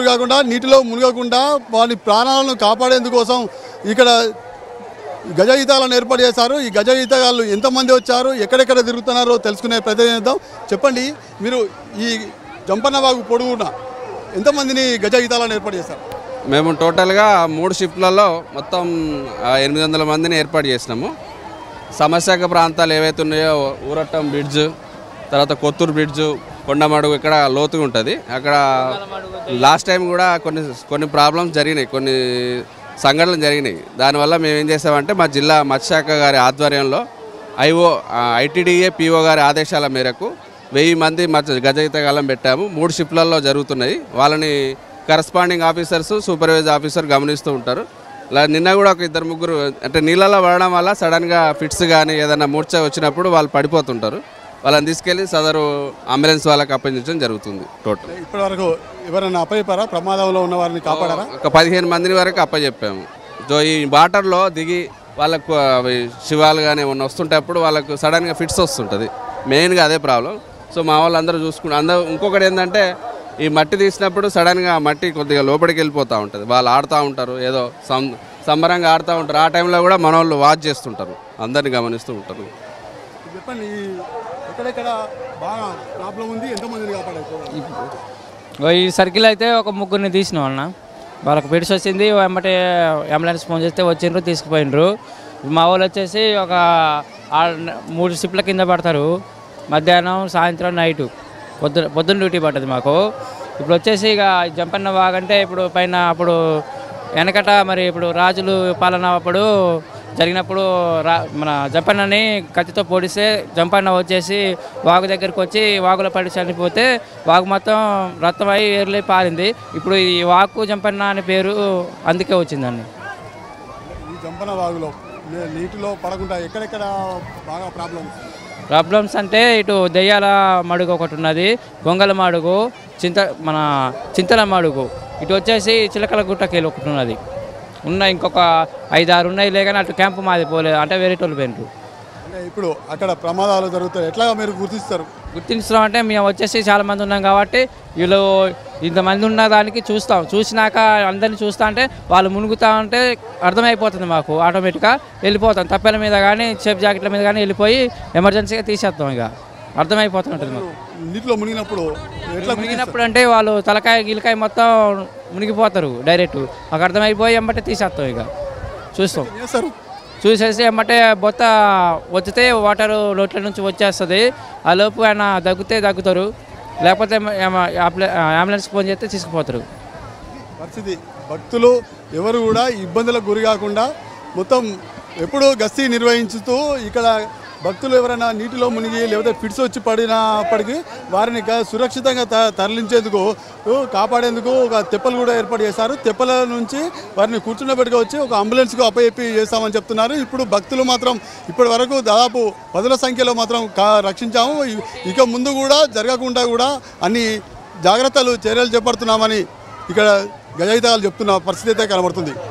కాకుండా నీటిలో మునగకుండా వారి ప్రాణాలను కాపాడేందుకోసం ఇక్కడ గజ ఈతగాళ్ళను ఏర్పాటు చేశారు. ఈ గజ ఈతగాళ్ళు ఎంతమంది వచ్చారు, ఎక్కడెక్కడ తిరుగుతున్నారో తెలుసుకునే ప్రయత్నం చేద్దాం. చెప్పండి, మీరు ఈ జంపన్న వాగు పొడుగున ఎంతమందిని గజ ఈతగాళ్ళను ఏర్పాటు చేశారు? మేము టోటల్గా 3 షిఫ్ట్లలో మొత్తం 800 మందిని ఏర్పాటు చేసినాము. సమస్యక ప్రాంతాలు ఏవైతే ఉన్నాయో ఊరట్టం బ్రిడ్జ్, తర్వాత కొత్తూరు బ్రిడ్జ్, కొండమడుగు ఇక్కడ లోతుగా ఉంటుంది. అక్కడ లాస్ట్ టైం కూడా కొన్ని ప్రాబ్లమ్స్ జరిగినాయి, కొన్ని సంఘటనలు జరిగినాయి. దానివల్ల మేము ఏం చేసామంటే మా జిల్లా మత్స్యశాఖ గారి ఆధ్వర్యంలో ఐటీడీఏ పీఓ గారి ఆదేశాల మేరకు 1000 మంది గజ ఈతగాళ్ళం పెట్టాము. 3 షిఫ్ట్లలో జరుగుతున్నాయి. వాళ్ళని కరస్పాండింగ్ ఆఫీసర్స్, సూపర్వైజర్ ఆఫీసర్ గమనిస్తూ ఉంటారు. నిన్న కూడా ఒక 2-3 అంటే నీళ్ళలో పడడం వల్ల సడన్గా ఫిట్స్ కానీ ఏదైనా మూర్ఛ వచ్చినప్పుడు వాళ్ళు పడిపోతుంటారు. వాళ్ళని తీసుకెళ్ళి సదరు అంబులెన్స్ వాళ్ళకి అప్పగించడం జరుగుతుంది. టోటల్ ఇప్పటివరకు ఎవరైనా అప్పచెప్పారా? ప్రమాదంలో ఉన్న వారిని కాపాడారా? ఒక 15 మందిని వరకు అప్పచెప్పాము. సో ఈ వాటర్లో దిగి వాళ్ళకు శివాలు కానీ ఏమన్నా వస్తుంటేప్పుడు వాళ్ళకు సడన్గా ఫిట్స్ వస్తుంటుంది. మెయిన్గా అదే ప్రాబ్లం. సో మా వాళ్ళందరూ చూసుకుంటారు. ఇంకొకటి ఏంటంటే ఈ మట్టి తీసినప్పుడు సడన్గా మట్టి కొద్దిగా లోపలికి వెళ్ళిపోతూ ఉంటుంది. వాళ్ళు ఆడుతూ ఉంటారు, ఏదో సంబరంగా ఆడుతూ ఉంటారు. ఆ టైంలో కూడా మన వాళ్ళు వాచ్ చేస్తుంటారు, అందరిని గమనిస్తూ ఉంటారు. చెప్పండి, ఎక్కడెక్కడ బాగా ప్రాబ్లం ఉంది, ఎంతమందిని కాపాడారు? ఈ సర్కిల్ అయితే ఒక 3 తీసినాం అన్న. వాళ్ళకి పిడిచి వచ్చింది, వెంబటే అంబులెన్స్ ఫోన్ చేస్తే వచ్చిండ్రు, తీసుకుపోయినరు. మా వాళ్ళు వచ్చేసి ఒక 3 షిఫ్ట్ల కింద పడతారు. మధ్యాహ్నం, సాయంత్రం, నైటు పొద్దున్న డ్యూటీ పడ్డది మాకు. ఇప్పుడు వచ్చేసి ఇక జంపన్న వాగంటే ఇప్పుడు పైన అప్పుడు వెనకట మరి ఇప్పుడు రాజులు పాలన అప్పుడు జరిగినప్పుడు మన జంపన్నని కత్తితో పొడిస్తే జంపన్న వచ్చేసి వాగు దగ్గరికి వచ్చి వాగులో పడి చనిపోతే వాగు మొత్తం రక్తం అయి ఏర్లై పారింది. ఇప్పుడు ఈ వాగు జంపన్న అనే పేరు అందుకే వచ్చిందండి. ఈ జంపన్న వాగులో నీటిలో పడకుండా ఎక్కడెక్కడ బాగా ప్రాబ్లమ్స్ అంటే ఇటు దెయ్యాల మడుగు ఒకటి ఉన్నది, గొంగల మడుగు, చింతల మడుగు, ఇటు వచ్చేసి చిలకల గుట్టకేలు ఒకటి ఉన్నది. ఇంకొక 5-6 ఉన్నాయి. లేకని అటు క్యాంపు మాది పోలేదు, అంటే వేరే టోళ్ళు పోయినరు. అంటే ఇప్పుడు అక్కడ ప్రమాదాలు జరుగుతాయి, ఎట్లా మీరు గుర్తించడం అంటే మేము వచ్చేసి చాలామంది ఉన్నాం కాబట్టి వీళ్ళు ఇంతమంది ఉన్న దానికి చూసినాక అందరినీ చూస్తా అంటే వాళ్ళు మునుగుతా ఉంటే అర్థమైపోతుంది మాకు. ఆటోమేటిక్గా వెళ్ళిపోతాం, తప్పెల మీద కానీ సేఫ్ జాకెట్ల మీద కానీ వెళ్ళిపోయి ఎమర్జెన్సీగా తీసేస్తాం. ఇక అర్థమైపోతుంటుంది మాకు. నీటిలో మునిగినప్పుడు అంటే వాళ్ళు తలకాయ గిలకాయ మొత్తం మునిగిపోతారు డైరెక్ట్. మాకు అర్థమైపోయి ఎమ్మటే తీసేస్తాం. ఇక చూసేసి ఎమ్మటే బొత్త వచ్చితే వాటర్ లోట్ల నుంచి వచ్చేస్తుంది. ఆ లోపు ఆయన దగ్గుతారు, లేకపోతే అంబులెన్స్ ఫోన్ చేస్తే తీసుకుపోతారు. పరిస్థితి భక్తులు ఎవరు కూడా ఇబ్బందులకు గురి కాకుండా మొత్తం ఎప్పుడూ గస్తీ నిర్వహించుతూ ఇక్కడ భక్తులు ఎవరైనా నీటిలో మునిగి లేకపోతే ఫిట్స్ వచ్చి పడినప్పటికీ వారిని సురక్షితంగా తరలించేందుకు కాపాడేందుకు ఒక తెప్పలు కూడా ఏర్పాటు చేశారు. తెప్పల నుంచి వారిని కూర్చున్నబెట్టుకు వచ్చి ఒక అంబులెన్స్కు అప్పచెప్పి చేస్తామని చెప్తున్నారు. ఇప్పుడు భక్తులు మాత్రం ఇప్పటి వరకు దాదాపు 10ల సంఖ్యలో మాత్రం రక్షించాము. ఇక ముందు కూడా జరగకుండా కూడా అన్ని చర్యలు చేపడుతున్నామని ఇక్కడ గజ ఈతగాళ్ళు చెప్తున్న పరిస్థితి అయితే కనబడుతుంది.